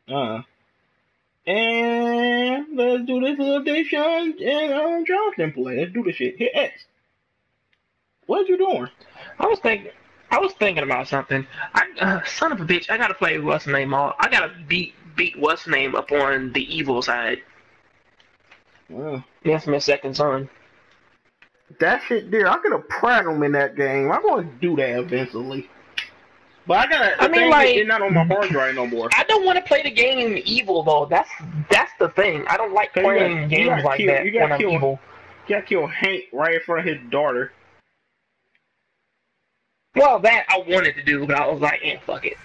Uh, and let's do this little DayShawn and Jonathan play. Let's do this shit. Hit X. What you doing? I was thinking, I was thinking about something. Son of a bitch, I gotta play what's the name all. I gotta beat what's the name up on the evil side. Well, That's my second son. that shit there, I could have platinum in that game. I'm going to do that eventually. But I gotta. I mean, like, it's not on my hard drive no more. I don't want to play the game evil though. That's the thing. I don't like playing games like that when I'm evil. You gotta kill Hank right in front of his daughter. Well, that I wanted to do, but I was like, fuck it.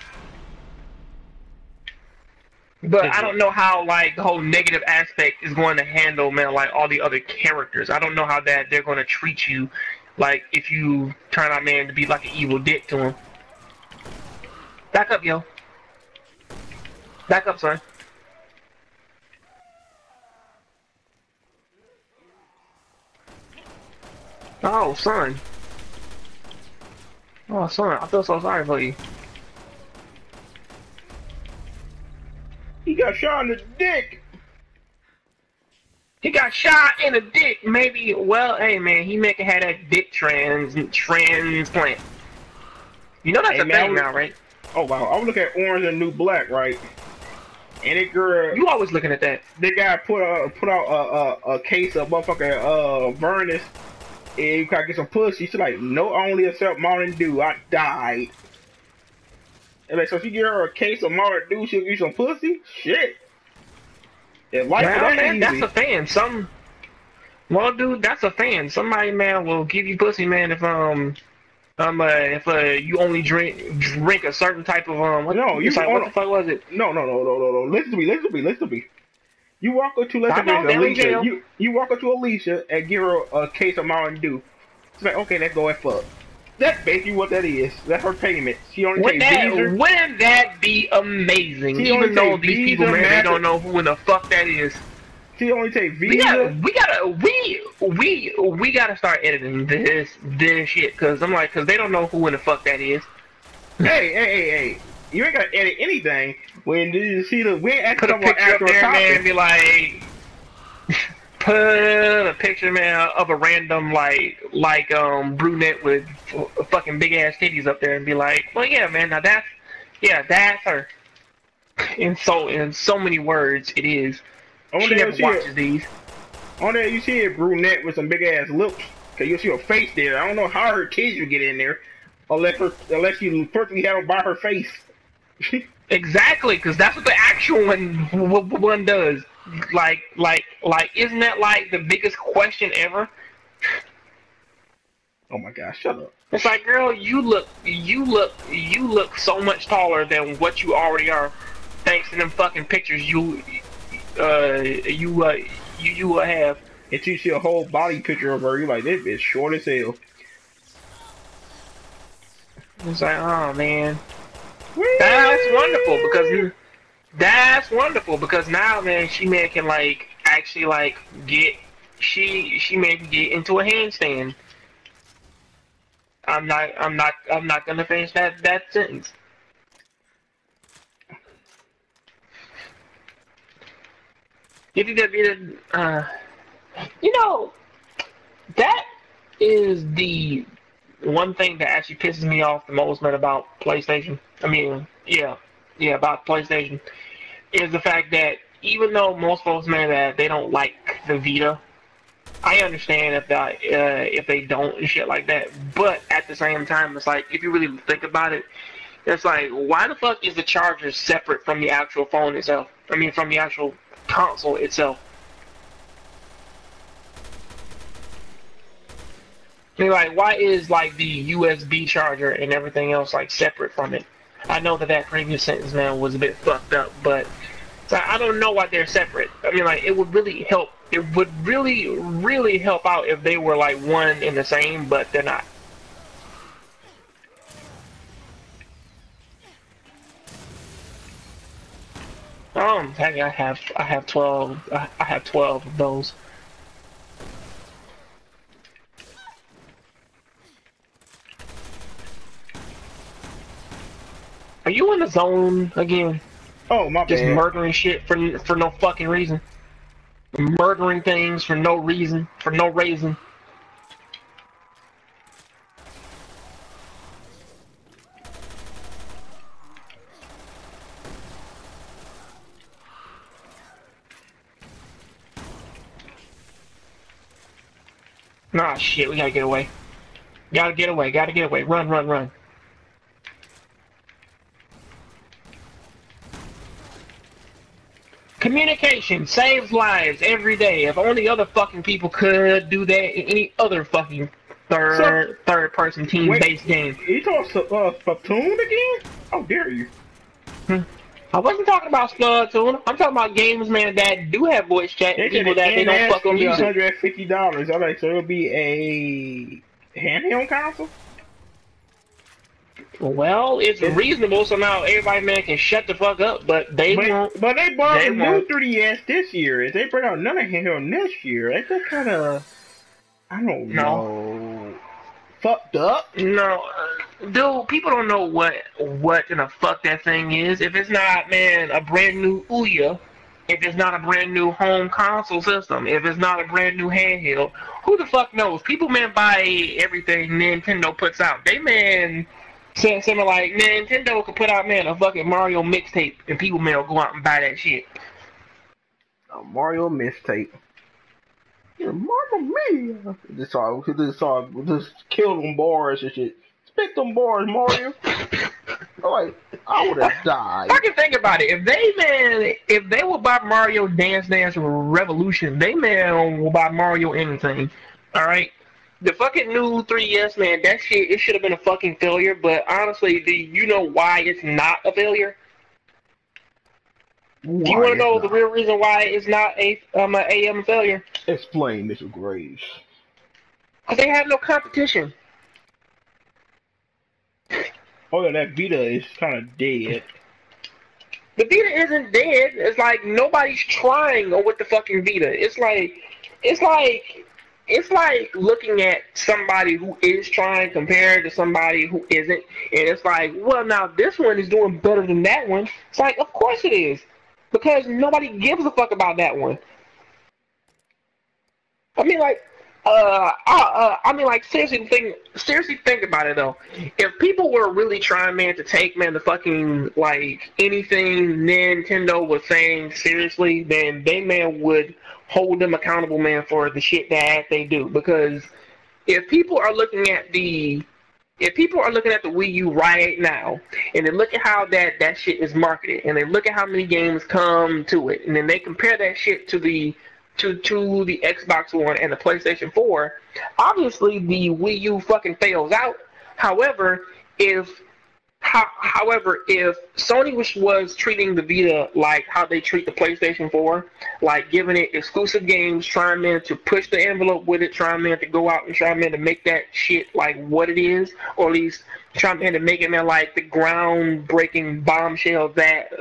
But I don't know how, like, the whole negative aspect is going to handle, man, like, all the other characters. I don't know how that they're going to treat you, like, if you turn out, man, to be like an evil dick to him. Back up, yo. Back up, son. Oh, son. Oh, son, I feel so sorry for you. He got shot in the dick. He got shot in the dick. Maybe, well, hey, man, he may have had that dick transplant. You know that's a thing now, right? Oh, wow. I was looking at Orange and New Black, right? And it girl... You always looking at that. The guy put out a case of motherfucking Vernus. And you gotta get some pussy. She's like, no, I only accept Mountain Dew. I died. And like, so if you give her a case of Mountain Dew, she'll give you some pussy? Shit. Yeah, like well, man, easy. That's a fan. Well, dude, that's a fan. Somebody, man, will give you pussy, man, if you only drink a certain type of what the fuck was it? No. Listen to me. You walk up to Alicia. You walk up to Alicia and give her a case of Mountain Dew. She's like, okay, let's go and fuck. That's basically what that is. That's her payment. She only takes Visa. Wouldn't that be amazing? Even though these people, man, they don't know who in the fuck that is. She only takes Visa. We gotta start editing this shit, cause they don't know who in the fuck that is. Hey. You ain't gotta edit anything. When you see we ain't put a picture up there, man, and be like, put a picture, man, of a random brunette with fucking big ass titties up there, and be like, well, yeah, man, now that's her. In so many words, it is. She never watches these. On there, you see a brunette with some big ass lips, cause you see her face there. I don't know how her titties would get in there, unless you perfectly have them by her face. Exactly, because that's what the actual one does. Like, isn't that like the biggest question ever? Oh my gosh, shut up. It's like, girl, you look so much taller than what you already are, thanks to them fucking pictures you have. And you see a whole body picture of her, you're like, this bitch short as hell. It's like, oh man. That's wonderful because now, man, she can actually get into a handstand. I'm not gonna finish that sentence. You think that'd be you know, that is the one thing that actually pisses me off the most, man, about PlayStation. I mean, yeah, about PlayStation, is the fact that even though most folks, man, that they don't like the Vita, I understand if they don't and shit like that. But at the same time, it's like, if you really think about it, it's like, why the fuck is the charger separate from the actual phone itself? I mean, from the actual console itself. I mean, like, why is the USB charger and everything else separate from it? I know that previous sentence, man, was a bit fucked up, but I don't know why they're separate. I mean, it would really help. It would really help out if they were one and the same, but they're not. Hey, I have 12. I have 12 of those. Are you in the zone again? Oh, my Just bad. murdering shit for no fucking reason. Murdering things for no reason. For no reason. Nah, shit, we gotta get away. Gotta get away, gotta get away. Run, run, run. Communication saves lives every day. If only other fucking people could do that in any other fucking third person team-based game. You talking Splatoon again? How dare you? I wasn't talking about Splatoon. I'm talking about games, man, that do have voice chat. They People that they don't fucking use it. $150. I'm like, so it'll be a handheld console? Well, it's reasonable, so now everybody, man, can shut the fuck up, but they won't. But they bought the new 3DS this year. If they bring out another handheld next year, I feel kind of, I don't know, fucked up. No, dude, people don't know what in the fuck that thing is. If it's not, man, a brand new Ouya, if it's not a brand new home console system, if it's not a brand new handheld, who the fuck knows? People, man, buy everything Nintendo puts out. They, man, something like Nintendo could put out, man, a fucking Mario mixtape, and people, man, will go out and buy that shit. A Mario mixtape. Mamma mia! Just kill them bars and shit. Spit them bars, Mario. Like, I would have died. Fucking think about it. If they would buy Mario Dance Dance Revolution, they, man, will buy Mario anything. Alright? The fucking new 3DS, man, that shit, it should have been a fucking failure, but honestly, do you know why it's not a failure? Why do you want to know the real reason why it's not an AM failure? Explain, Mr. Graves. Because they have no competition. Oh yeah, that Vita is kind of dead. The Vita isn't dead. It's like nobody's trying with the fucking Vita. It's like looking at somebody who is trying compared to somebody who isn't, and it's like, well, now this one is doing better than that one. It's like, of course it is, because nobody gives a fuck about that one. I mean, like, seriously think about it though. If people were really trying, man, to take, man, the fucking, like, anything Nintendo was saying seriously, then they, man, would hold them accountable, man, for the shit that they do. Because if people are looking at the Wii U right now, and they look at how that shit is marketed, and they look at how many games come to it, and then they compare that shit to the Xbox One and the PlayStation 4, obviously the Wii U fucking fails out. However, if Sony was treating the Vita like how they treat the PlayStation 4, like giving it exclusive games, trying, man, to push the envelope with it, trying, man, to go out and try, man, to make that shit like what it is, or at least trying, man, to make it, man, like the groundbreaking bombshell that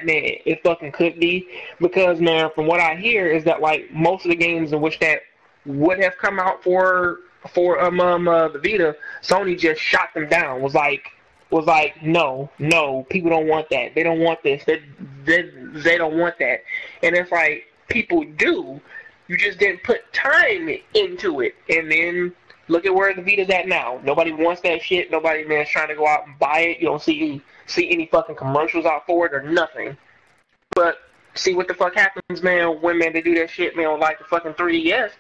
man, it fucking could be. Because, man, from what I hear is that, like, most of the games in which that would have come out for the Vita, Sony just shot them down. Was like, no, people don't want that. They don't want this. They don't want that. And it's like, people do. You just didn't put time into it. And then look at where the Vita's at now. Nobody wants that shit. Nobody, man, is trying to go out and buy it. You don't see any fucking commercials out for it or nothing. But see what the fuck happens, man, when, man, they do that shit, man, on, like, the fucking 3DS.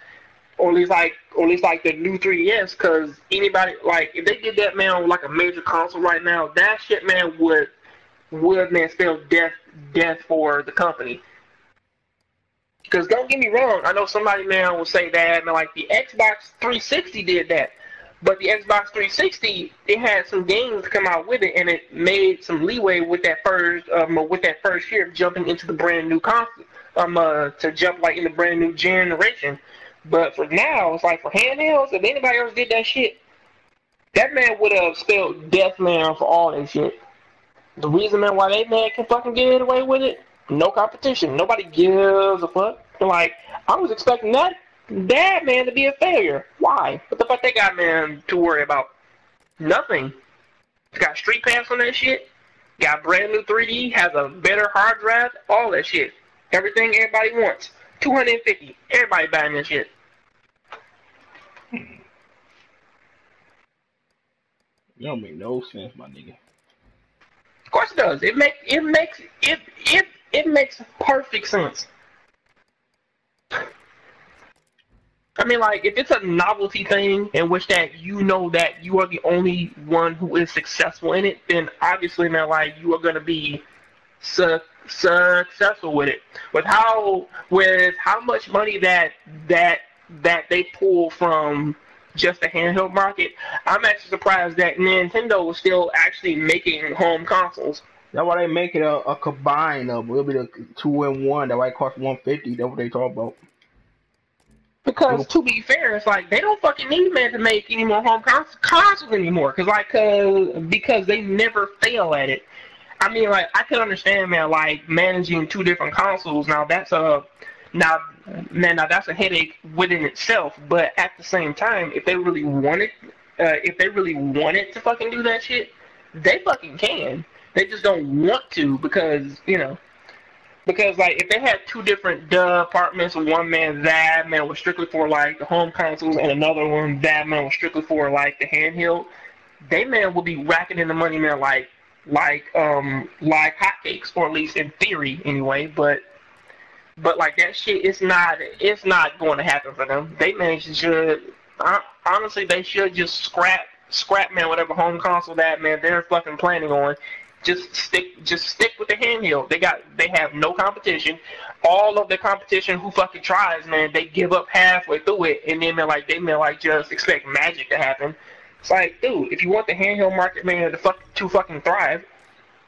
Or at least like the new 3DS, because anybody, like, if they did that, man, on like a major console right now, that shit, man, would man, spell death for the company. Because don't get me wrong, I know somebody, man, will say that, man, like the Xbox 360 did that, but the Xbox 360, it had some games come out with it, and it made some leeway with that first year jumping into the brand new console, to jump like in the brand new generation. But for now, it's like for handhelds, if anybody else did that shit, that man would have spelled death, man, for all that shit. The reason, man, why they, man, can fucking get away with it, no competition. Nobody gives a fuck. Like, I was expecting that man to be a failure. Why? What the fuck they got, man, to worry about? Nothing. Got Street Pass on that shit. got brand new 3D, has a better hard drive, all that shit. Everything everybody wants. 250. Everybody buying this shit. That don't make no sense, my nigga. Of course it does. It makes perfect sense. I mean, like, if it's a novelty thing in which that you know that you are the only one who is successful in it, then obviously, man, like, you are gonna be successful with it. With how much money that they pull from just the handheld market, I'm actually surprised that Nintendo is still actually making home consoles. That's why they make it a combine of it'll be the 2-in-1. That why it costs $150. That's what they talk about. Because to be fair, it's like they don't fucking need man to make any more home consoles anymore. Because they never fail at it. I mean, like, I could understand, man, like managing 2 different consoles. Now that's a headache within itself. But at the same time, if they really wanted to fucking do that shit, they fucking can. They just don't want to because like if they had 2 different departments, one man that man was strictly for like the home consoles, and another one that man was strictly for like the handheld, they man will be racking in the money, man, like hotcakes, or at least in theory anyway. But like that shit, it's not going to happen for them. They man should honestly they should just scrap man whatever home console that man they're fucking planning on. Just stick with the handheld. They have no competition. All of the competition who fucking tries, man, they give up halfway through it, and then they just expect magic to happen. It's like, dude, if you want the handheld market, man, to fucking thrive,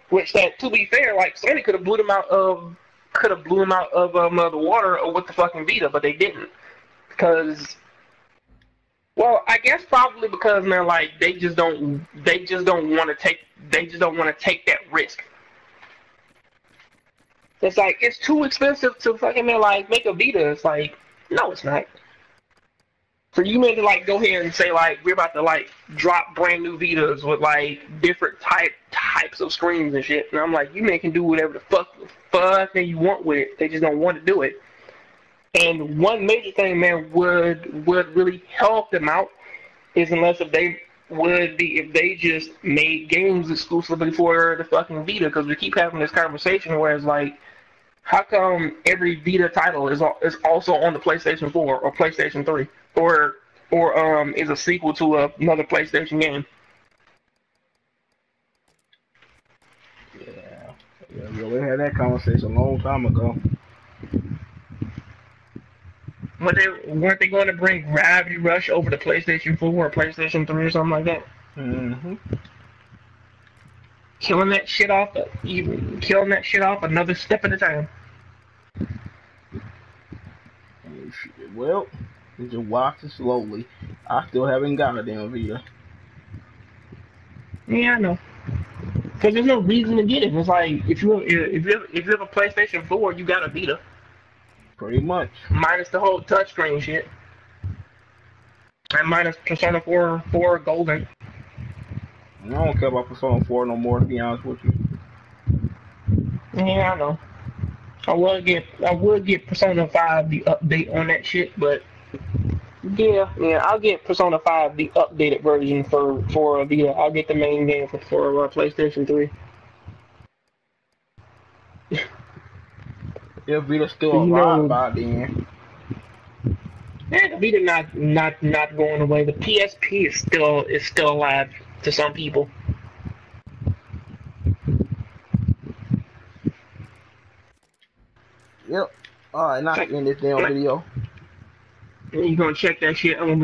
which that, to be fair, like Sony could have blew them out of the water with the fucking Vita, but they didn't, because. Well, I guess probably because, man, like they just don't want to take that risk. It's like it's too expensive to fucking, man, like make a Vita. It's like, no, it's not. For you men to like go ahead and say like we're about to like drop brand new Vitas with like different types of screens and shit, and I'm like, you men can do whatever the fuck you want with it. They just don't want to do it. And one major thing, man, would really help them out is if they just made games exclusively for the fucking Vita, because we keep having this conversation where it's like, how come every Vita title is also on the PlayStation 4 or PlayStation 3 or is a sequel to another PlayStation game? Yeah, we had that conversation a long time ago. Weren't they going to bring Gravity Rush over to PlayStation 4 or PlayStation 3 or something like that? Mm-hmm. Killing that shit off another step at a time. Well, you just watch it slowly. I still haven't got a damn Vita. Yeah, I know. Because there's no reason to get it. It's like if you have a PlayStation 4, you got a Vita. Pretty much. Minus the whole touchscreen shit. And minus Persona 4 Golden. I don't care about Persona 4 no more, to be honest with you. Yeah, I know. I would get Persona 5 the update on that shit, but yeah, I'll get Persona 5 the updated version for Vita. I'll get the main game for PlayStation 3. If Vita's still alive by then. Yeah, the Vita not going away. The PSP is still alive to some people. Yep. Alright, now end this damn video. You gonna check that shit? I'm gonna be